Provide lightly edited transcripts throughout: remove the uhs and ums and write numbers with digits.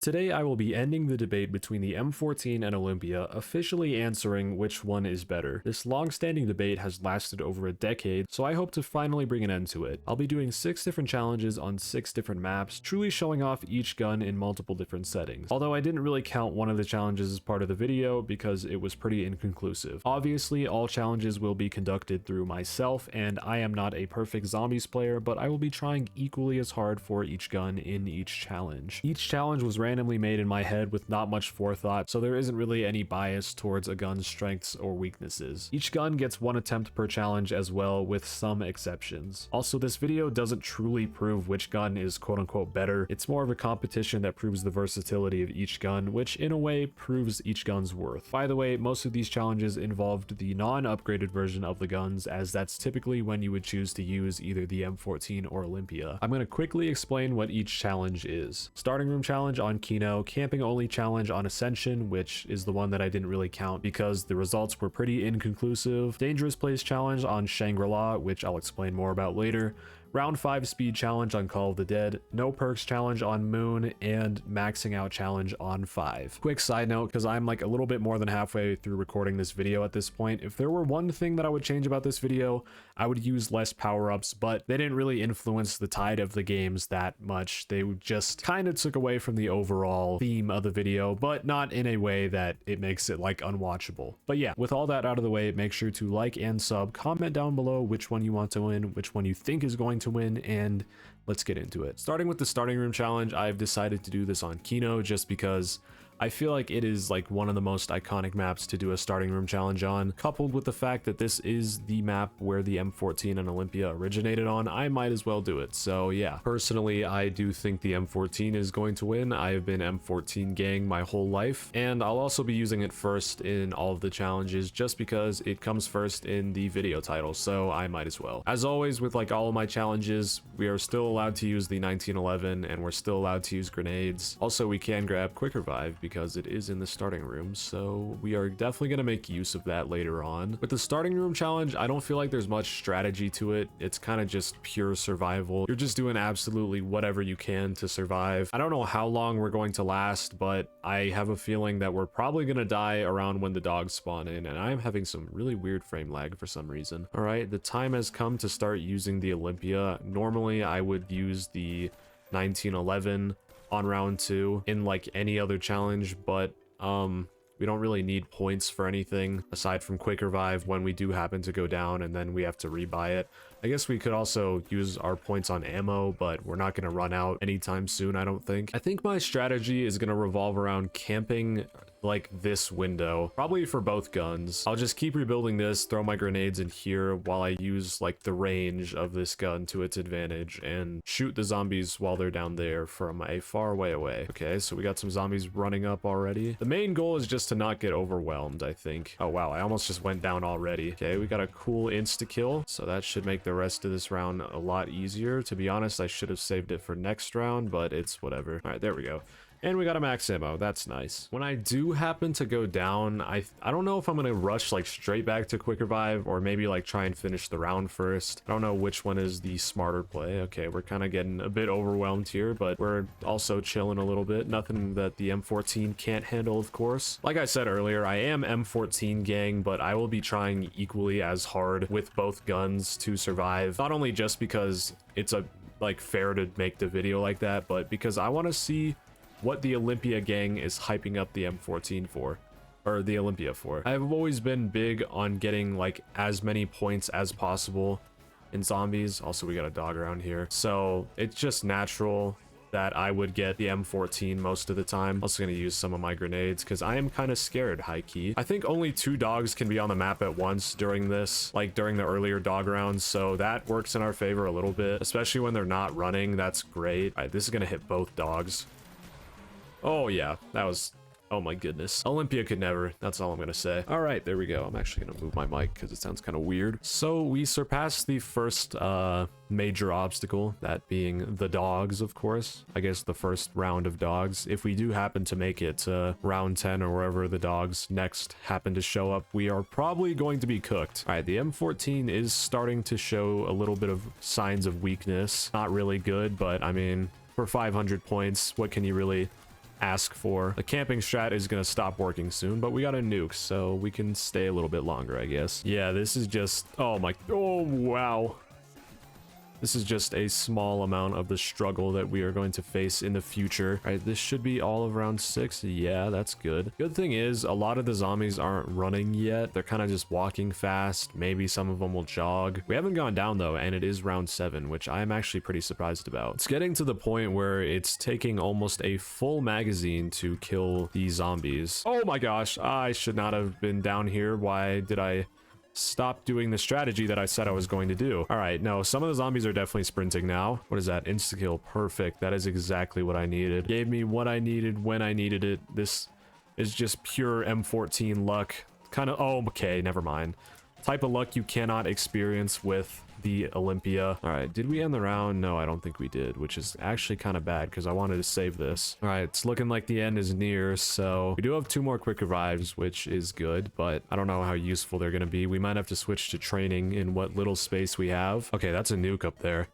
Today I will be ending the debate between the M14 and Olympia, officially answering which one is better. This long-standing debate has lasted over a decade, so I hope to finally bring an end to it. I'll be doing 6 different challenges on 6 different maps, truly showing off each gun in multiple different settings. Although I didn't really count one of the challenges as part of the video because it was pretty inconclusive. Obviously, all challenges will be conducted through myself, and I am not a perfect zombies player, but I will be trying equally as hard for each gun in each challenge. Each challenge was randomly made in my head with not much forethought, so there isn't really any bias towards a gun's strengths or weaknesses. Each gun gets 1 attempt per challenge as well, with some exceptions. Also, this video doesn't truly prove which gun is quote-unquote better. It's more of a competition that proves the versatility of each gun, which in a way proves each gun's worth. By the way, most of these challenges involved the non-upgraded version of the guns, as that's typically when you would choose to use either the M14 or Olympia. I'm going to quickly explain what each challenge is. Starting room challenge on Kino, camping only challenge on Ascension, which is the one that I didn't really count because the results were pretty inconclusive. Dangerous place challenge on Shangri-La, which I'll explain more about later. Round 5 speed challenge on Call of the Dead, no perks challenge on Moon, and maxing out challenge on 5. Quick side note, because I'm like a little bit more than halfway through recording this video at this point, if there were one thing that I would change about this video, I would use less power-ups, but they didn't really influence the tide of the games that much. They just kind of took away from the overall theme of the video, but not in a way that it makes it like unwatchable. But yeah, with all that out of the way, make sure to like and sub, comment down below which one you want to win, which one you think is going to win, and let's get into it. Starting with the starting room challenge, I've decided to do this on Kino just because I feel like it is like one of the most iconic maps to do a starting room challenge on, coupled with the fact that this is the map where the M14 and Olympia originated on. I might as well do it. So yeah, personally, I do think the M14 is going to win. I have been M14 gang my whole life, and I'll also be using it first in all of the challenges just because it comes first in the video title, so I might as well. As always with like all of my challenges, we are still allowed to use the 1911 and we're still allowed to use grenades. Also, we can grab quick revive because it is in the starting room, so we are definitely going to make use of that later on. With the starting room challenge, I don't feel like there's much strategy to it. It's kind of just pure survival. You're just doing absolutely whatever you can to survive. I don't know how long we're going to last, but I have a feeling that we're probably going to die around when the dogs spawn in, and I'm having some really weird frame lag for some reason. All right, the time has come to start using the Olympia. Normally, I would use the 1911 on round 2 in like any other challenge, but we don't really need points for anything aside from quick revive when we do happen to go down and then we have to rebuy it. I guess we could also use our points on ammo, but we're not going to run out anytime soon, I don't think. I think my strategy is going to revolve around camping like this window, probably for both guns. I'll just keep rebuilding this, throw my grenades in here while I use like the range of this gun to its advantage and shoot the zombies while they're down there from a far way away. Okay, so we got some zombies running up already. The main goal is just to not get overwhelmed, I think. Oh wow, I almost just went down already. Okay, we got a cool insta-kill, so that should make the rest of this round a lot easier. To be honest, I should have saved it for next round, but it's whatever. All right, there we go. And we got a max ammo. That's nice. When I do happen to go down, I don't know if I'm gonna rush like straight back to quick revive or maybe like try and finish the round first. I don't know which one is the smarter play. Okay, we're kind of getting a bit overwhelmed here, but we're also chilling a little bit. Nothing that the M14 can't handle, of course. Like I said earlier, I am M14 gang, but I will be trying equally as hard with both guns to survive. Not only just because it's a like fair to make the video like that, but because I want to see what the Olympia gang is hyping up the M14 for, or the Olympia for. I've always been big on getting like as many points as possible in zombies. Also, we got a dog around here, so it's just natural that I would get the M14 most of the time. I'm also gonna use some of my grenades because I am kind of scared, high-key. I think only 2 dogs can be on the map at once during this, like during the earlier dog rounds, so that works in our favor a little bit, especially when they're not running. That's great. All right, this is gonna hit both dogs. Oh yeah, that was, oh my goodness. Olympia could never, that's all I'm gonna say. All right, there we go. I'm actually gonna move my mic because it sounds kind of weird. So we surpassed the first major obstacle, that being the dogs, of course. I guess the first round of dogs. If we do happen to make it to round 10 or wherever the dogs next happen to show up, we are probably going to be cooked. All right, the M14 is starting to show a little bit of signs of weakness. Not really good, but I mean, for 500 points, what can you really ask for. The camping strat is gonna stop working soon, but we got a nuke, so we can stay a little bit longer, I guess. Yeah, this is just, oh wow. This is just a small amount of the struggle that we are going to face in the future. All right, this should be all of round 6. Yeah, that's good. Good thing is, a lot of the zombies aren't running yet. They're kind of just walking fast. Maybe some of them will jog. We haven't gone down though, and it is round 7, which I'm actually pretty surprised about. It's getting to the point where it's taking almost a full magazine to kill these zombies. Oh my gosh, I should not have been down here. Why did I stop doing the strategy that I said I was going to do? All right, no, some of the zombies are definitely sprinting now. What is that? Insta-kill. Perfect. That is exactly what I needed. Gave me what I needed when I needed it. This is just pure M14 luck. Kind of, oh, okay, never mind. Type of luck you cannot experience with the Olympia. All right, did we end the round? No, I don't think we did, which is actually kind of bad because I wanted to save this. All right, it's looking like the end is near, so we do have 2 more quick revives, which is good, but I don't know how useful they're going to be. We might have to switch to training in what little space we have. Okay, that's a nuke up there.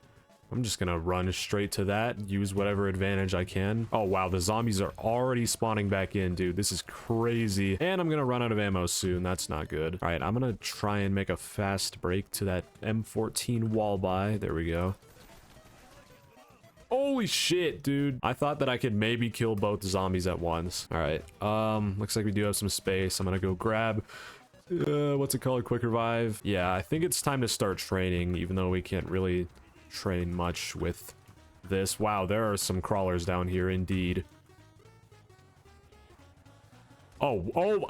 I'm just gonna run straight to that, use whatever advantage I can. Oh wow, the zombies are already spawning back in, dude. This is crazy. And I'm gonna run out of ammo soon. That's not good. All right, I'm gonna try and make a fast break to that M14 wall by. There we go. Holy shit, dude. I thought that I could maybe kill both zombies at once. All right, looks like we do have some space. I'm gonna go grab what's it called, quick revive. Yeah, I think it's time to start training, even though we can't really train much with this. Wow, there are some crawlers down here indeed. Oh,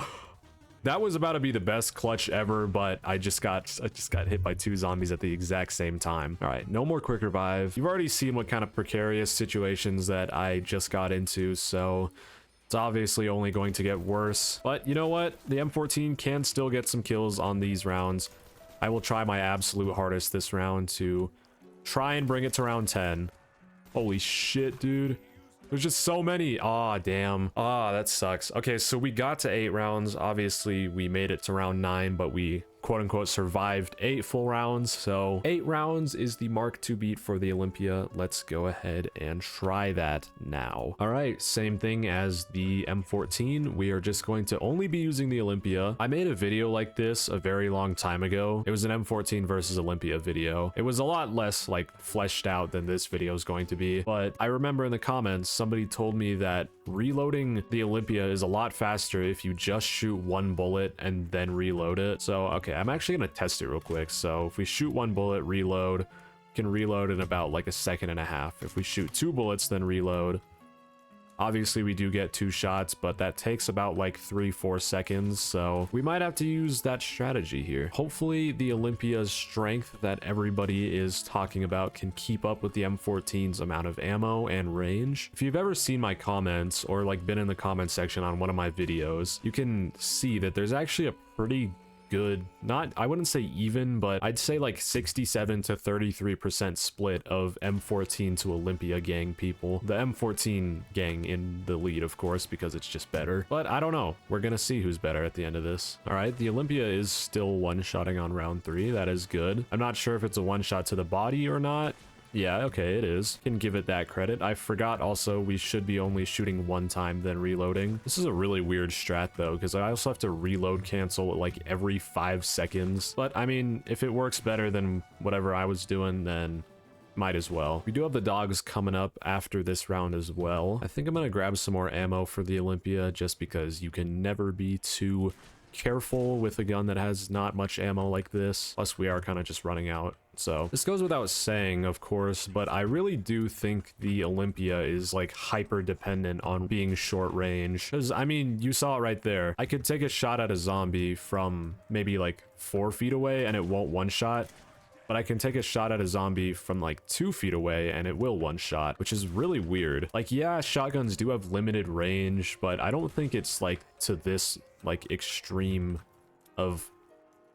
that was about to be the best clutch ever, but I just got hit by 2 zombies at the exact same time. All right, no more quick revive. You've already seen what kind of precarious situations that I just got into, so it's obviously only going to get worse. But you know what? The M14 can still get some kills on these rounds. I will try my absolute hardest this round to try and bring it to round 10. Holy shit, dude. There's just so many. Aw, damn. Ah, that sucks. Okay, so we got to 8 rounds. Obviously, we made it to round 9, but we quote-unquote survived 8 full rounds. So 8 rounds is the mark to beat for the Olympia. Let's go ahead and try that now. All right, same thing as the M14. We are just going to only be using the Olympia. I made a video like this a very long time ago. It was an M14 versus Olympia video. It was a lot less like fleshed out than this video is going to be, but I remember in the comments somebody told me that reloading the Olympia is a lot faster if you just shoot 1 bullet and then reload it. So okay, I'm actually gonna test it real quick. So if we shoot 1 bullet, reload, we can reload in about like 1.5 seconds. If we shoot 2 bullets, then reload, obviously we do get 2 shots, but that takes about like 3-4 seconds. So we might have to use that strategy here. Hopefully the Olympia's strength that everybody is talking about can keep up with the M14's amount of ammo and range. If you've ever seen my comments or like been in the comment section on one of my videos, you can see that there's actually a pretty good, not, I wouldn't say even, but I'd say like 67 to 33% split of M14 to Olympia gang people. The M14 gang in the lead, of course, because it's just better. But I don't know. We're gonna see who's better at the end of this. All right, the Olympia is still one-shotting on round 3. That is good. I'm not sure if it's a one-shot to the body or not. Yeah, okay, it is. Can give it that credit. I forgot also we should be only shooting 1 time, then reloading. This is a really weird strat though, because I also have to reload cancel like every 5 seconds. But I mean, if it works better than whatever I was doing, then might as well. We do have the dogs coming up after this round as well. I think I'm gonna grab some more ammo for the Olympia just because you can never be too careful with a gun that has not much ammo like this. Plus we are kind of just running out. So this goes without saying, of course, but I really do think the Olympia is like hyper dependent on being short range. Because I mean, you saw it right there. I could take a shot at a zombie from maybe like 4 feet away and it won't one-shot. But I can take a shot at a zombie from like 2 feet away and it will one-shot, which is really weird. Like, yeah, shotguns do have limited range, but I don't think it's like to this like extreme of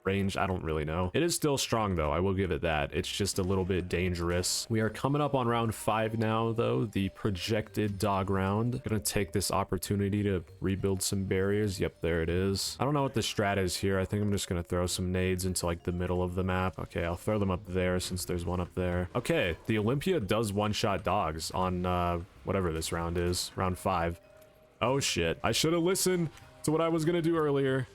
range. I don't really know. It is still strong though, I will give it that. It's just a little bit dangerous. We are coming up on round 5 now though, the projected dog round. Gonna take this opportunity to rebuild some barriers. Yep, there it is. I don't know what the strat is here. I think I'm just gonna throw some nades into like the middle of the map. Okay, I'll throw them up there since there's one up there. Okay, the Olympia does one-shot dogs on whatever this round is, round 5. Oh shit. I should have listened to what I was gonna do earlier.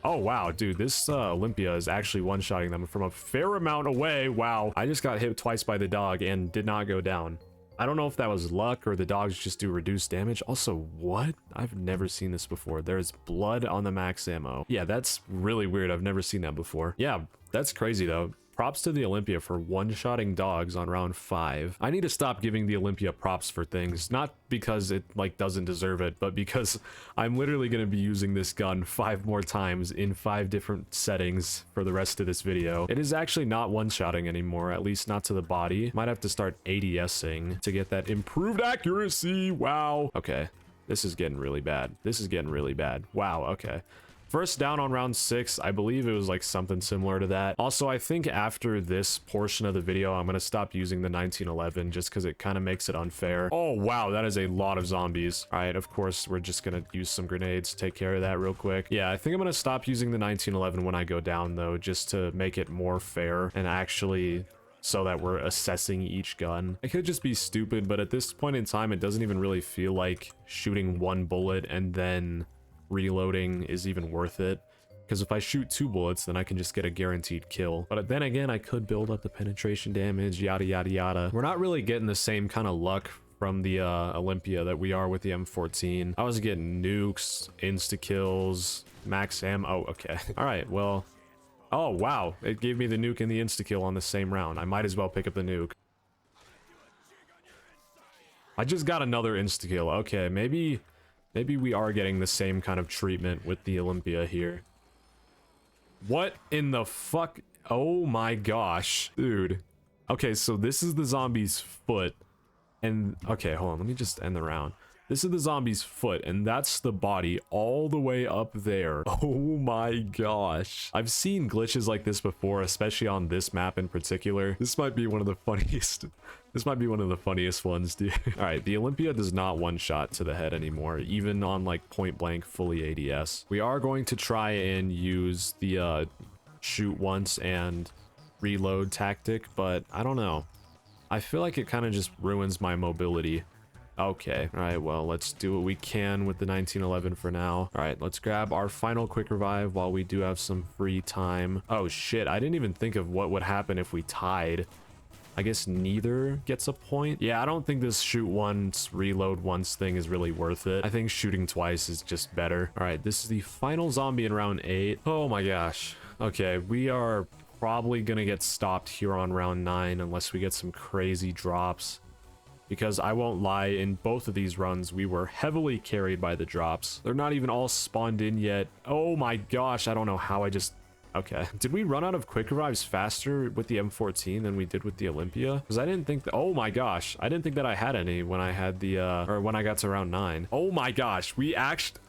Oh wow, dude, this Olympia is actually one-shotting them from a fair amount away. Wow. I just got hit twice by the dog and did not go down. I don't know if that was luck or the dogs just do reduced damage. Also, what? I've never seen this before. There's blood on the max ammo. Yeah, that's really weird. I've never seen that before. Yeah, that's crazy though. Props to the Olympia for one-shotting dogs on round 5. I need to stop giving the Olympia props for things, not because it like doesn't deserve it, but because I'm literally going to be using this gun 5 more times in 5 different settings for the rest of this video. It is actually not one-shotting anymore, at least not to the body. Might have to start ADSing to get that improved accuracy. Wow. Okay, this is getting really bad. This is getting really bad. Wow, okay. First down on round 6, I believe it was like something similar to that. Also, I think after this portion of the video, I'm going to stop using the 1911 just because it kind of makes it unfair. Oh, wow, that is a lot of zombies. All right, of course, we're just going to use some grenades to take care of that real quick. Yeah, I think I'm going to stop using the 1911 when I go down, though, just to make it more fair and actually so that we're assessing each gun. It could just be stupid, but at this point in time, it doesn't even really feel like shooting 1 bullet and then reloading is even worth it, because if I shoot 2 bullets then I can just get a guaranteed kill. But then again, I could build up the penetration damage, yada yada yada. We're not really getting the same kind of luck from the Olympia that we are with the M14. I was getting nukes, insta kills, max ammo. Oh, okay. All right, well, oh wow, it gave me the nuke and the insta kill on the same round. I might as well pick up the nuke. I just got another insta kill. Okay, maybe we are getting the same kind of treatment with the Olympia here. What in the fuck? Oh my gosh, dude. Okay, so this is the zombie's foot. And, okay, hold on, let me just end the round. This is the zombie's foot, and that's the body all the way up there. Oh my gosh. I've seen glitches like this before, especially on this map in particular. This might be one of the funniest. This might be one of the funniest ones, dude. All right, the Olympia does not one-shot to the head anymore, even on like point blank fully ADS. We are going to try and use the shoot once and reload tactic, but I don't know. I feel like it kind of just ruins my mobility. Okay, all right, well, let's do what we can with the 1911 for now. All right, let's grab our final quick revive while we do have some free time. Oh shit, I didn't even think of what would happen if we tied. I guess neither gets a point. Yeah, I don't think this shoot once, reload once thing is really worth it. I think shooting twice is just better. All right, this is the final zombie in round 8. Oh my gosh. Okay, we are probably gonna get stopped here on round 9 unless we get some crazy drops. Because I won't lie, in both of these runs, we were heavily carried by the drops. They're not even all spawned in yet. Oh my gosh, I don't know how I just... Okay. Did we run out of quick revives faster with the M14 than we did with the Olympia? Because I didn't think that... Oh my gosh, I didn't think that I had any when I had the... or when I got to round 9. Oh my gosh, we actually...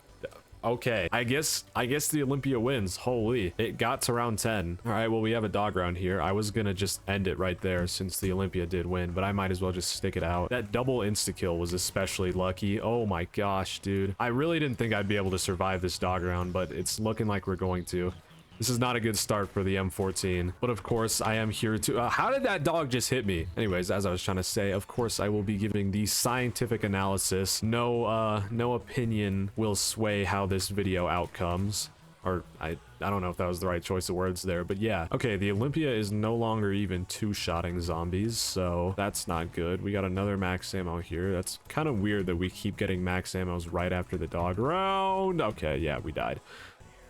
Okay, I guess the Olympia wins. Holy, it got to round 10. All right, well, we have a dog round here. I was gonna just end it right there since the Olympia did win, but I might as well just stick it out. That double insta-kill was especially lucky. Oh my gosh, dude. I really didn't think I'd be able to survive this dog round, but it's looking like we're going to. This is not a good start for the M14, but of course I am here to... how did that dog just hit me? Anyways, as I was trying to say, of course I will be giving the scientific analysis. No opinion will sway how this video outcomes. Or I don't know if that was the right choice of words there, but yeah. Okay, the Olympia is no longer even two-shotting zombies, so that's not good. We got another max ammo here. That's kind of weird that we keep getting max ammos right after the dog round. Okay, yeah, we died.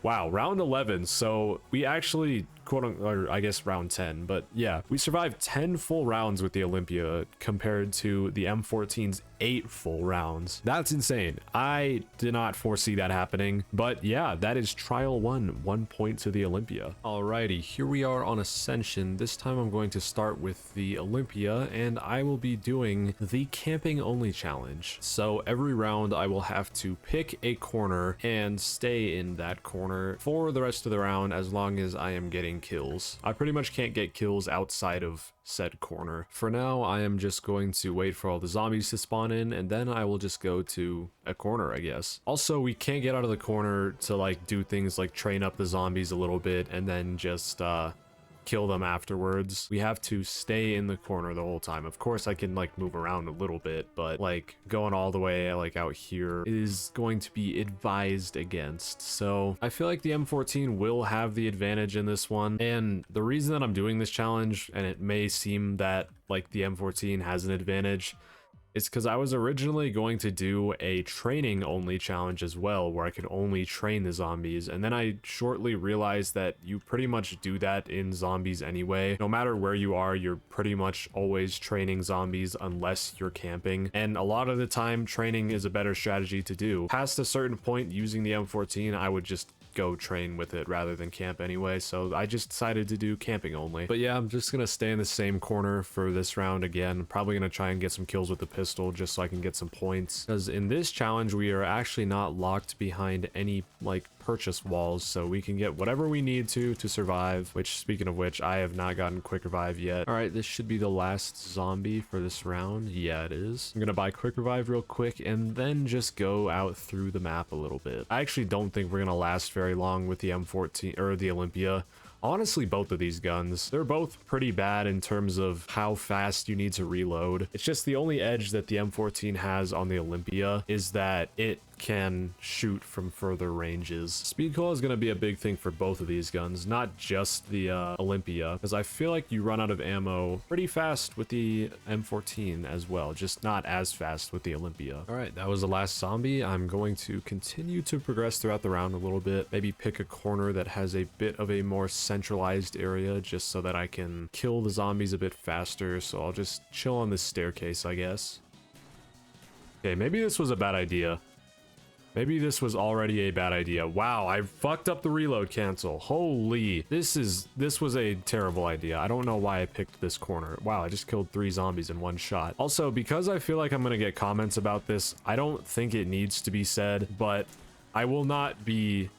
Wow, round 11, so we actually, or I guess round 10, but yeah, we survived 10 full rounds with the Olympia compared to the M14's 8 full rounds. That's insane. I did not foresee that happening, but yeah, that is trial 1 point to the Olympia. Alrighty, here we are on Ascension. This time I'm going to start with the Olympia, and I will be doing the camping only challenge. So every round I will have to pick a corner and stay in that corner for the rest of the round as long as I am getting kills. I pretty much can't get kills outside of said corner. For now, I am just going to wait for all the zombies to spawn in, and then I will just go to a corner, I guess. Also, we can't get out of the corner to like do things like train up the zombies a little bit and then just kill them afterwards. We have to stay in the corner the whole time. Of course, I can like move around a little bit, but like going all the way like out here is going to be advised against. So I feel like the M14 will have the advantage in this one. And the reason that I'm doing this challenge, and it may seem that like the M14 has an advantage, it's because I was originally going to do a training only challenge as well, where I could only train the zombies, and then I shortly realized that you pretty much do that in zombies anyway. No matter where you are, you're pretty much always training zombies unless you're camping, and a lot of the time training is a better strategy to do. Past a certain point using the M14, I would just go train with it rather than camp anyway, so I just decided to do camping only. But yeah, I'm just gonna stay in the same corner for this round again. Probably gonna try and get some kills with the pistol just so I can get some points, because in this challenge we are actually not locked behind any like purchase walls, so we can get whatever we need to survive, which, speaking of which, I have not gotten quick revive yet. All right, this should be the last zombie for this round. Yeah, it is. I'm gonna buy quick revive real quick and then just go out through the map a little bit. I actually don't think we're gonna last very long with the M14 or the Olympia. Honestly, both of these guns, they're both pretty bad in terms of how fast you need to reload. It's just the only edge that the M14 has on the Olympia is that it can shoot from further ranges. Speed cola is going to be a big thing for both of these guns, not just the Olympia, because I feel like you run out of ammo pretty fast with the M14 as well, just not as fast with the Olympia. All right, that was the last zombie. I'm going to continue to progress throughout the round a little bit, maybe pick a corner that has a bit of a more centralized area just so that I can kill the zombies a bit faster. So I'll just chill on this staircase, I guess. Okay, maybe this was a bad idea. Maybe this was already a bad idea. Wow, I fucked up the reload cancel. Holy, this was a terrible idea. I don't know why I picked this corner. Wow, I just killed 3 zombies in one shot. Also, because I feel like I'm gonna get comments about this, I don't think it needs to be said, but I will not be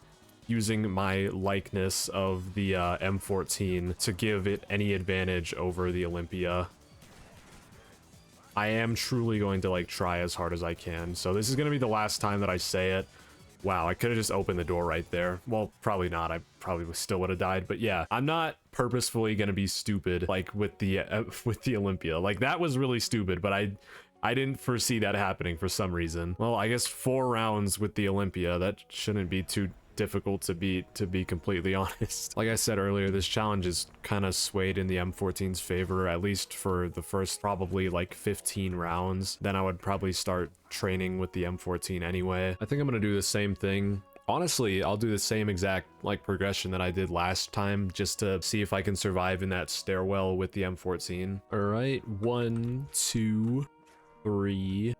using my likeness of the M14 to give it any advantage over the Olympia. I am truly going to like try as hard as I can. So this is going to be the last time that I say it. Wow, I could have just opened the door right there. Well, probably not. I probably still would have died. But yeah, I'm not purposefully going to be stupid like with the Olympia. Like that was really stupid, but I didn't foresee that happening for some reason. Well, I guess 4 rounds with the Olympia, that shouldn't be too difficult to beat, to be completely honest. Like I said earlier, this challenge is kind of swayed in the M14's favor, at least for the first probably like 15 rounds. Then I would probably start training with the M14 anyway. I think I'm gonna do the same thing. Honestly, I'll do the same exact like progression that I did last time just to see if I can survive in that stairwell with the M14. All right, 1, 2, 3,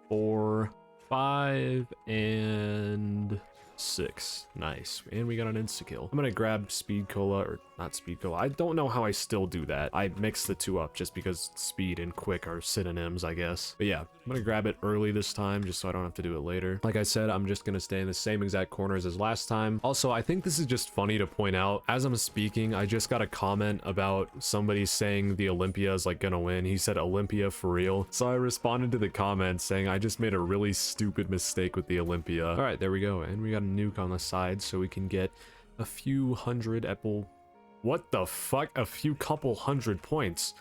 4, 5, and 6. Nice. And we got an insta-kill. I'm gonna grab speed cola, or not speed cola. I don't know how I still do that. I mix the two up just because speed and quick are synonyms, I guess. But yeah, I'm gonna grab it early this time just so I don't have to do it later. Like I said, I'm just gonna stay in the same exact corners as last time. Also, I think this is just funny to point out. As I'm speaking, I just got a comment about somebody saying the Olympia is like gonna win. He said Olympia for real. So I responded to the comment saying I just made a really stupid mistake with the Olympia. All right, there we go. And we got a nuke on the side so we can get a few hundred Epple. What the fuck? A few couple hundred points.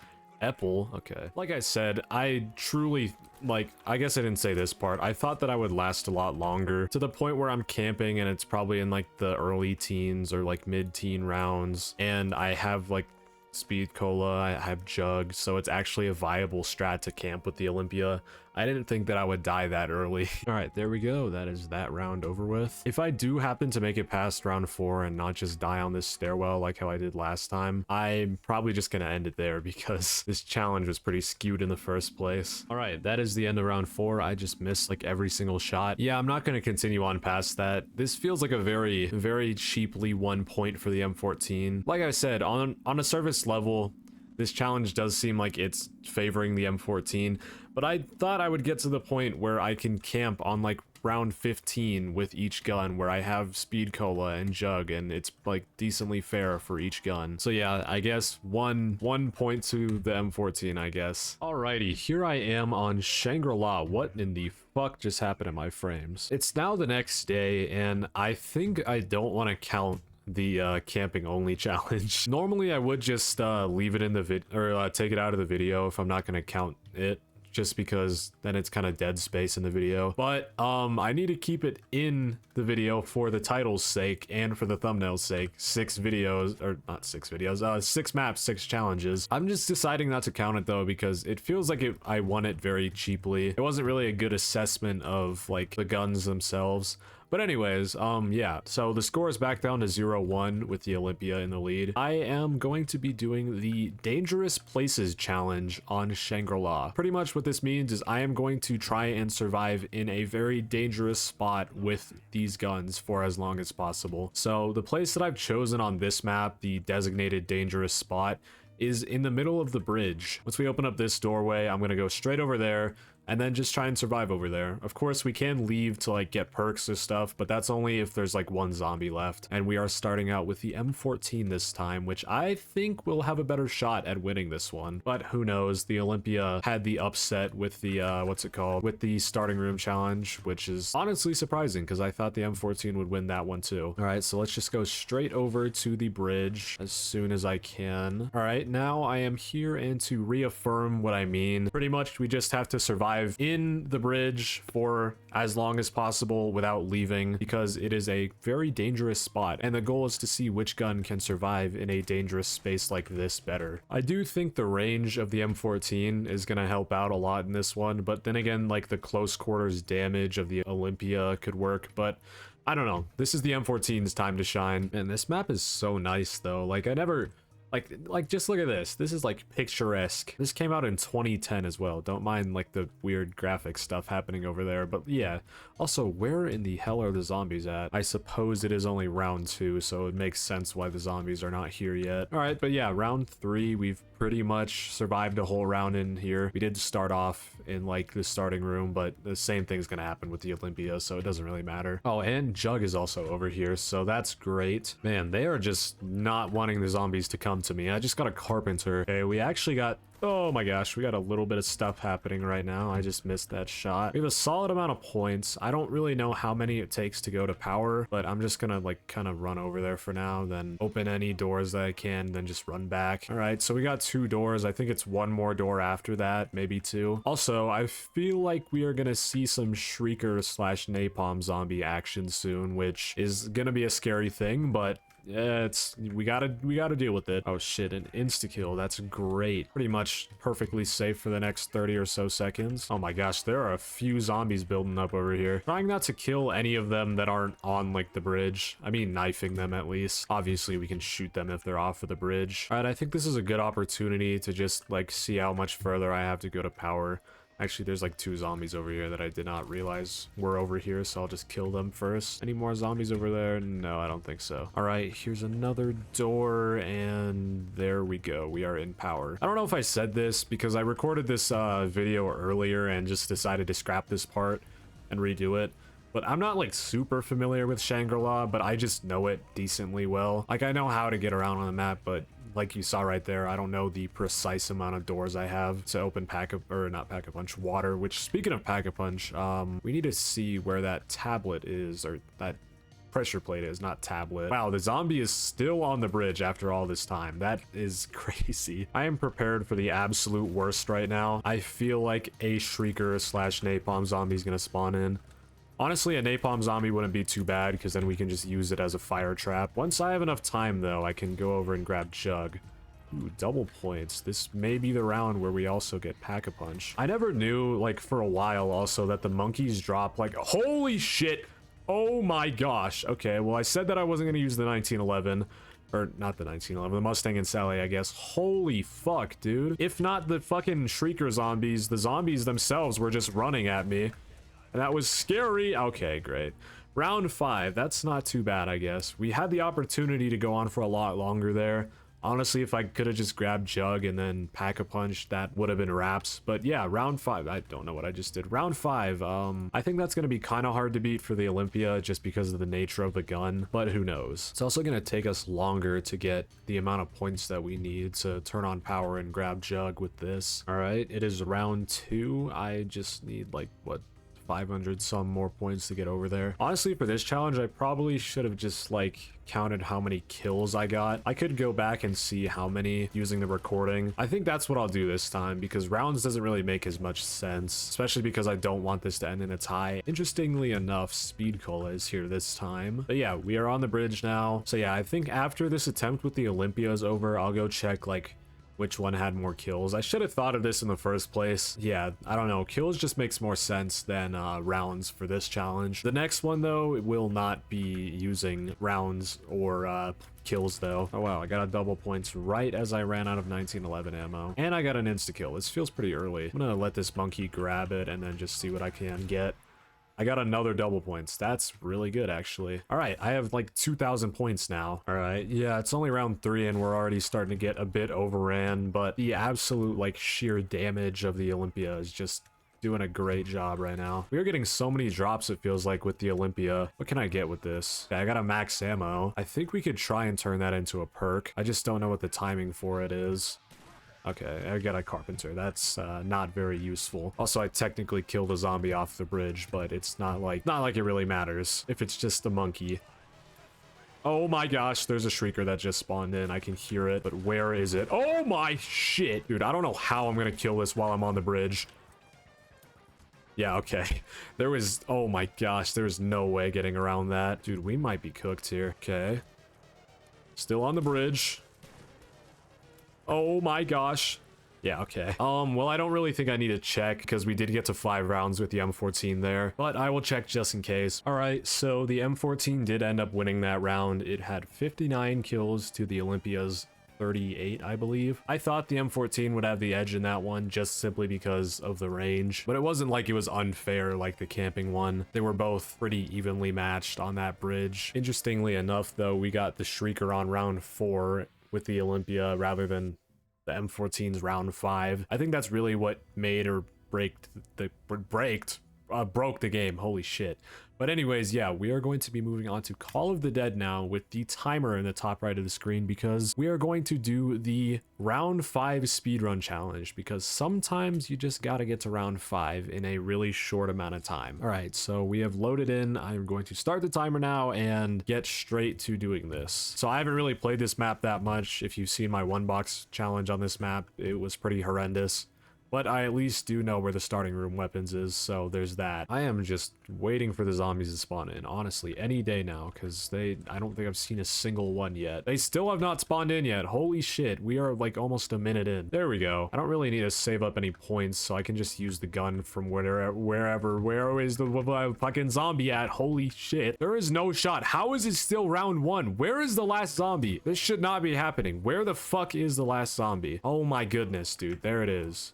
Epple. Okay. Like I said, I truly, like, I guess I didn't say this part. I thought that I would last a lot longer, to the point where I'm camping and it's probably in like the early teens or like mid-teen rounds, and I have like speed cola, I have jug, so it's actually a viable strat to camp with the Olympia. I didn't think that I would die that early. All right, there we go. That is that round over with. If I do happen to make it past round 4 and not just die on this stairwell like how I did last time, I'm probably just gonna end it there because this challenge was pretty skewed in the first place. All right, that is the end of round 4. I just missed like every single shot. Yeah, I'm not gonna continue on past that. This feels like a very, very cheaply 1 point for the M14. Like I said, on a surface level, this challenge does seem like it's favoring the M14, but I thought I would get to the point where I can camp on like round 15 with each gun, where I have speed cola and jug, and it's like decently fair for each gun. So yeah, I guess one point to the M14, I guess. Alrighty, here I am on Shangri-La. What in the fuck just happened in my frames? It's now the next day, and I think I don't want to count the camping only challenge. Normally I would just leave it in the vid or take it out of the video if I'm not going to count it, just because then it's kind of dead space in the video. But I need to keep it in the video for the title's sake and for the thumbnail's sake. 6 videos, or not 6 videos, 6 maps, 6 challenges. I'm just deciding not to count it though, because it feels like I won it very cheaply. It wasn't really a good assessment of like the guns themselves. But anyways, yeah, so the score is back down to 0-1 with the Olympia in the lead. I am going to be doing the Dangerous Places Challenge on Shangri-La. Pretty much what this means is I am going to try and survive in a very dangerous spot with these guns for as long as possible. So the place that I've chosen on this map, the designated dangerous spot, is in the middle of the bridge. Once we open up this doorway, I'm gonna go straight over there and then just try and survive over there. Of course, we can leave to like get perks or stuff, but that's only if there's like one zombie left. And we are starting out with the M14 this time, which I think will have a better shot at winning this one. But who knows? The Olympia had the upset with the, what's it called? With the starting room challenge, which is honestly surprising because I thought the M14 would win that one too. All right, so let's just go straight over to the bridge as soon as I can. All right, now I am here, and to reaffirm what I mean, pretty much we just have to survive in the bridge for as long as possible without leaving, because it is a very dangerous spot, and the goal is to see which gun can survive in a dangerous space like this better. I do think the range of the M14 is going to help out a lot in this one, but then again, like the close quarters damage of the Olympia could work, but I don't know. This is the M14's time to shine. And this map is so nice though. Like I never... Like just look at this. This is like picturesque. This came out in 2010 as well. Don't mind like the weird graphic stuff happening over there, but yeah. Also, where in the hell are the zombies at? I suppose it is only round 2, so it makes sense why the zombies are not here yet. All right, but yeah, round 3, we've pretty much survived a whole round in here. We did start off in like the starting room, but the same thing's gonna happen with the Olympia, so it doesn't really matter. Oh, and Jug is also over here, so that's great. Man, they are just not wanting the zombies to come to me. I just got a carpenter. Okay, we actually got... Oh my gosh, we got a little bit of stuff happening right now. I just missed that shot. We have a solid amount of points. I don't really know how many it takes to go to power, but I'm just gonna like kind of run over there for now, then open any doors that I can, then just run back. All right, so we got 2 doors. I think it's 1 more door after that, maybe 2. Also, I feel like we are gonna see some Shrieker / Napalm zombie action soon, which is gonna be a scary thing, but yeah, we gotta deal with it. Oh shit, an insta-kill. That's great. Pretty much perfectly safe for the next 30 or so seconds. Oh my gosh, there are a few zombies building up over here. Trying not to kill any of them that aren't on like the bridge. I mean, knifing them at least. Obviously, we can shoot them if they're off of the bridge. All right, I think this is a good opportunity to just like see how much further I have to go to power. Actually, there's like 2 zombies over here that I did not realize were over here, so I'll just kill them first. Any more zombies over there? No, I don't think so. All right, here's another door, and there we go. We are in power. I don't know if I said this because I recorded this video earlier and just decided to scrap this part and redo it. But I'm not like super familiar with Shangri-La, but I just know it decently well. Like I know how to get around on the map, but like you saw right there, I don't know the precise amount of doors I have to open Pack-a-Punch water, which speaking of Pack-a-Punch, we need to see where that tablet is, or that pressure plate is, not tablet. Wow, the zombie is still on the bridge after all this time. That is crazy. I am prepared for the absolute worst right now. I feel like a Shrieker / Napalm zombie is gonna spawn in. Honestly, a napalm zombie wouldn't be too bad because then we can just use it as a fire trap. Once I have enough time, though, I can go over and grab Jug. Ooh, double points. This may be the round where we also get Pack-a-Punch. I never knew, like, for a while also that the monkeys drop, like, holy shit! Oh my gosh. Okay, well, I said that I wasn't going to use the 1911. Or, not the 1911, the Mustang and Sally, I guess. Holy fuck, dude. If not the fucking Shrieker zombies, the zombies themselves were just running at me. And that was scary. Okay, great. Round 5. That's not too bad, I guess. We had the opportunity to go on for a lot longer there. Honestly, if I could have just grabbed Jug and then Pack-a-Punch, that would have been wraps. But yeah, round 5. I don't know what I just did. Round 5. I think that's going to be kind of hard to beat for the Olympia just because of the nature of the gun. But who knows? It's also going to take us longer to get the amount of points that we need to turn on power and grab Jug with this. All right, it is round 2. I just need like, what? 500 some more points to get over there. Honestly, for this challenge, I probably should have just like counted how many kills I got. I could go back and see how many using the recording. I think that's what I'll do this time because rounds doesn't really make as much sense, especially because I don't want this to end in a tie. Interestingly enough, Speed Cola is here this time. But yeah, we are on the bridge now. So yeah, I think after this attempt with the Olympia is over, I'll go check like which one had more kills. I should have thought of this in the first place. Yeah, I don't know. Kills just makes more sense than rounds for this challenge. The next one, though, it will not be using rounds or kills, though. Oh, wow. I got a double points right as I ran out of 1911 ammo. And I got an insta-kill. This feels pretty early. I'm gonna let this monkey grab it and then just see what I can get. I got another double points. That's really good, actually. All right, I have like 2,000 points now. All right, yeah, it's only round 3 and we're already starting to get a bit overran, but the absolute like sheer damage of the Olympia is just doing a great job right now. We are getting so many drops, it feels like, with the Olympia. What can I get with this? Okay, I got a max ammo. I think we could try and turn that into a perk. I just don't know what the timing for it is. Okay, I got a carpenter. That's not very useful. Also, I technically killed a zombie off the bridge, but it's not like it really matters if it's just a monkey. Oh my gosh, there's a shrieker that just spawned in. I can hear it, but where is it? Oh my shit. Dude, I don't know how I'm gonna kill this while I'm on the bridge. Yeah, okay. There was, oh my gosh, there's no way getting around that. Dude, we might be cooked here. Okay. Still on the bridge. Oh my gosh. Yeah, okay. Well, I don't really think I need to check because we did get to 5 rounds with the M14 there, but I will check just in case. All right, so the M14 did end up winning that round. It had 59 kills to the Olympia's 38, I believe. I thought the M14 would have the edge in that one just simply because of the range, but it wasn't like it was unfair like the camping one. They were both pretty evenly matched on that bridge. Interestingly enough, though, we got the Shrieker on round 4 with the Olympia rather than the M14's round 5. I think that's really what made or broke the game. Holy shit. But anyways, yeah, we are going to be moving on to Call of the Dead now with the timer in the top right of the screen because we are going to do the round 5 speedrun challenge because sometimes you just gotta get to round 5 in a really short amount of time. All right, so we have loaded in. I'm going to start the timer now and get straight to doing this. So I haven't really played this map that much. If you've seen my one box challenge on this map, it was pretty horrendous. But I at least do know where the starting room weapons is, so there's that. I am just waiting for the zombies to spawn in, honestly, any day now, because I don't think I've seen a single one yet. They still have not spawned in yet. Holy shit, we are like almost a minute in. There we go. I don't really need to save up any points, so I can just use the gun from where is the fucking zombie at? Holy shit. There is no shot. How is it still round 1? Where is the last zombie? This should not be happening. Where the fuck is the last zombie? Oh my goodness, dude. There it is.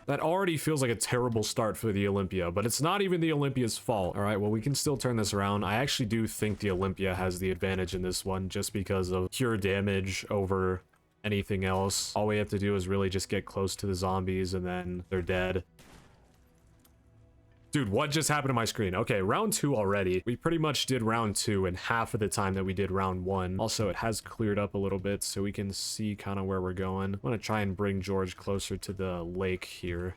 That already feels like a terrible start for the Olympia, but it's not even the Olympia's fault. All right, well, we can still turn this around. I actually do think the Olympia has the advantage in this one just because of pure damage over anything else. All we have to do is really just get close to the zombies and then they're dead. Dude, what just happened to my screen? Okay, round 2 already. We pretty much did round 2 in half of the time that we did round 1. Also, it has cleared up a little bit so we can see kind of where we're going. I'm gonna try and bring George closer to the lake here.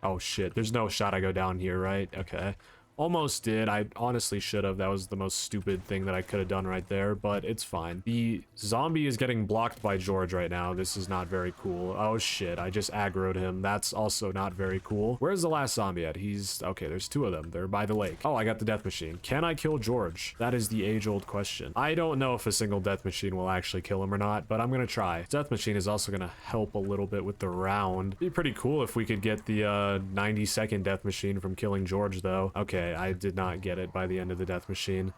Oh shit, there's no shot I go down here, right? Okay. Almost did. I honestly should have. That was the most stupid thing that I could have done right there, but it's fine. The zombie is getting blocked by George right now. This is not very cool. Oh shit, I just aggroed him. That's also not very cool. Where's the last zombie at? He's... okay, there's 2 of them. They're by the lake. Oh, I got the death machine. Can I kill George? That is the age-old question. I don't know if a single death machine will actually kill him or not, but I'm gonna try. Death machine is also gonna help a little bit with the round. It'd be pretty cool if we could get the 90-second death machine from killing George, though. Okay, I did not get it by the end of the death machine.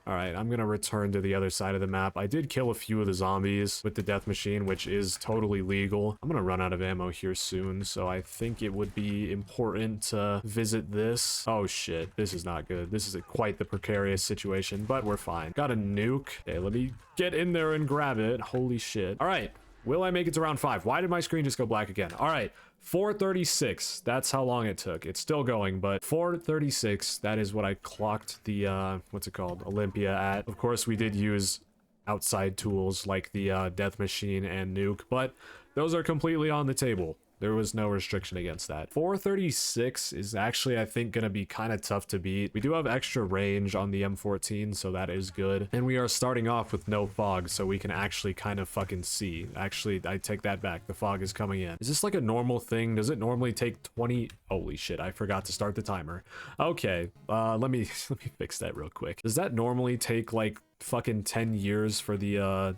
All right, I'm gonna return to the other side of the map. I did kill a few of the zombies with the death machine, which is totally legal. I'm gonna run out of ammo here soon, so I think it would be important to visit this. Oh shit, this is not good. This is quite the precarious situation, but we're fine. Got a nuke. Okay, let me get in there and grab it. Holy shit. All right, will I make it to round 5? Why did my screen just go black again? All right. 4:36, that's how long it took. It's still going, but 4:36, that is what I clocked the what's it called, Olympia at. Of course, we did use outside tools like the death machine and nuke, but those are completely on the table. There was no restriction against that. 436 is actually, I think, going to be kind of tough to beat. We do have extra range on the M14, so that is good. And we are starting off with no fog, so we can actually kind of fucking see. Actually, I take that back. The fog is coming in. Is this like a normal thing? Does it normally take 20? Holy shit, I forgot to start the timer. Okay, let me fix that real quick. Does that normally take like fucking 10 years for the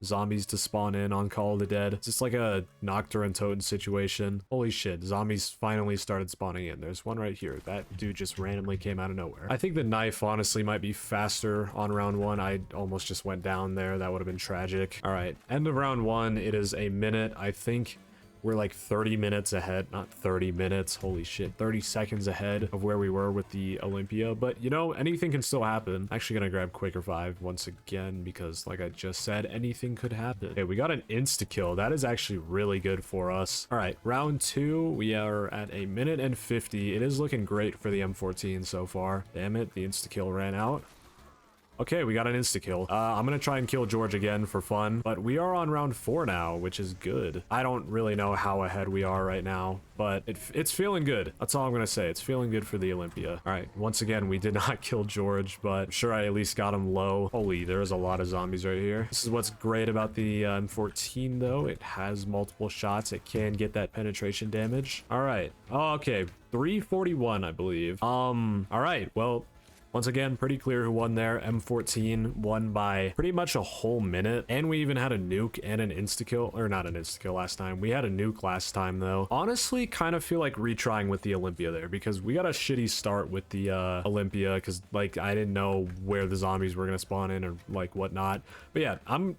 zombies to spawn in on Call of the Dead? It's just like a Nocturne and Totem situation. Holy shit, zombies finally started spawning in. There's one right here. That dude just randomly came out of nowhere. I think the knife honestly might be faster on round 1. I almost just went down there. That would have been tragic. All right, end of round 1. It is a minute. I think we're like 30 minutes ahead, not 30 minutes, holy shit, 30 seconds ahead of where we were with the Olympia. But you know, anything can still happen. I'm actually gonna grab Quicker 5 once again because like I just said, anything could happen. Okay, we got an insta-kill. That is actually really good for us. All right, round 2, we are at a minute and 50. It is looking great for the M14 so far. Damn it, the insta-kill ran out. Okay, we got an insta-kill. I'm gonna try and kill George again for fun, but we are on round 4 now, which is good. I don't really know how ahead we are right now, but it's feeling good. That's all I'm gonna say. It's feeling good for the Olympia. All right, once again, we did not kill George, but I'm sure I at least got him low. Holy, there's a lot of zombies right here. This is what's great about the M14, though. It has multiple shots. It can get that penetration damage. All right. Oh, okay, 341, I believe. All right, well, once again, pretty clear who won there. M14 won by pretty much a whole minute. And we even had a nuke and an insta-kill. Or not an insta-kill last time. We had a nuke last time, though. Honestly, kind of feel like retrying with the Olympia there. Because we got a shitty start with the Olympia. Because, like, I didn't know where the zombies were going to spawn in or, like, whatnot. But yeah,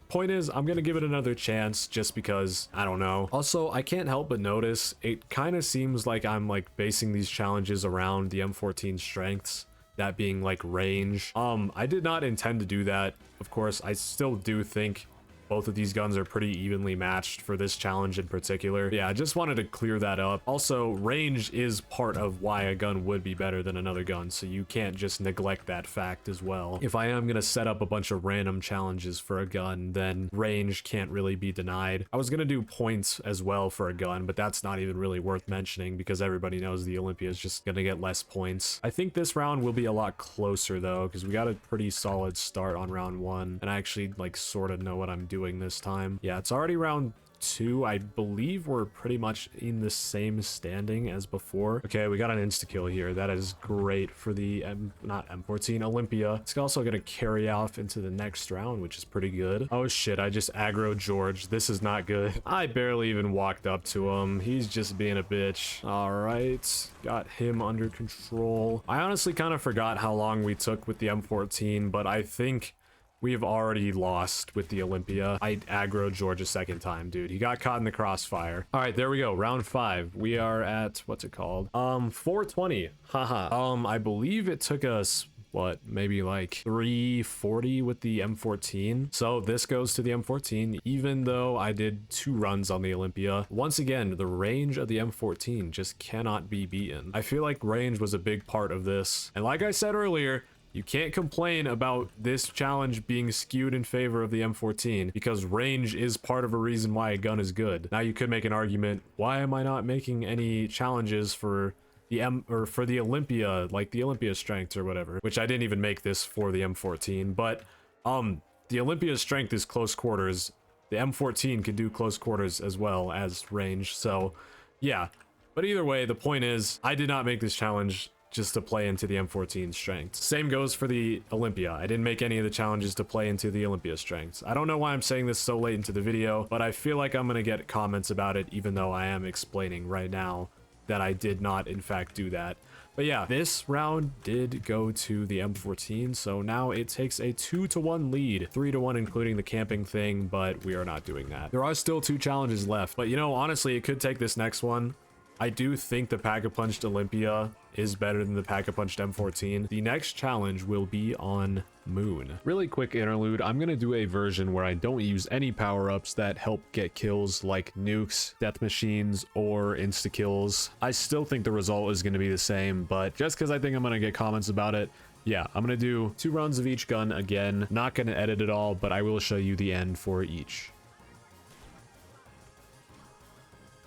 point is, I'm going to give it another chance. Just because, I don't know. Also, I can't help but notice, it kind of seems like I'm, like, basing these challenges around the M14 strengths. That being like range. I did not intend to do that. Of course, I still do think both of these guns are pretty evenly matched for this challenge in particular. Yeah, I just wanted to clear that up. Also, range is part of why a gun would be better than another gun, so you can't just neglect that fact as well. If I am gonna set up a bunch of random challenges for a gun, then range can't really be denied. I was gonna do points as well for a gun, but that's not even really worth mentioning because everybody knows the Olympia is just gonna get less points. I think this round will be a lot closer though, because we got a pretty solid start on round 1, and I actually like sort of know what I'm doing this time. Yeah, it's already round 2. I believe we're pretty much in the same standing as before. Okay, we got an insta-kill here. That is great for the not M14 Olympia. It's also gonna carry off into the next round, which is pretty good. Oh shit, I just aggroed George. This is not good. I barely even walked up to him. He's just being a bitch. All right, got him under control. I honestly kind of forgot how long we took with the M14, but I think we have already lost with the Olympia. I aggroed George a second time, dude. He got caught in the crossfire. All right, there we go. Round 5. We are at, what's it called? 420. Haha. I believe it took us, what, maybe like 340 with the M14. So this goes to the M14, even though I did 2 runs on the Olympia. Once again, the range of the M14 just cannot be beaten. I feel like range was a big part of this. And like I said earlier, you can't complain about this challenge being skewed in favor of the M14 because range is part of a reason why a gun is good. Now you could make an argument, why am I not making any challenges for the Olympia, like the Olympia strength or whatever, which I didn't even make this for the M14, but the Olympia's strength is close quarters. The M14 can do close quarters as well as range. So yeah, but either way, the point is I did not make this challenge just to play into the M14 strengths. Same goes for the Olympia. I didn't make any of the challenges to play into the Olympia strengths. I don't know why I'm saying this so late into the video, but I feel like I'm gonna get comments about it even though I am explaining right now that I did not in fact do that. But yeah, this round did go to the M14, so now it takes a 2-to-1 lead, 3-to-1 including the camping thing, but we are not doing that. There are still 2 challenges left, but you know, honestly, it could take this next one. I do think the Pack-a-Punched Olympia is better than the Pack-a-Punched M14. The next challenge will be on Moon. Really quick interlude, I'm gonna do a version where I don't use any power-ups that help get kills like nukes, death machines, or insta-kills. I still think the result is gonna be the same, but just because I think I'm gonna get comments about it, yeah, I'm gonna do 2 runs of each gun again. Not gonna edit it all, but I will show you the end for each.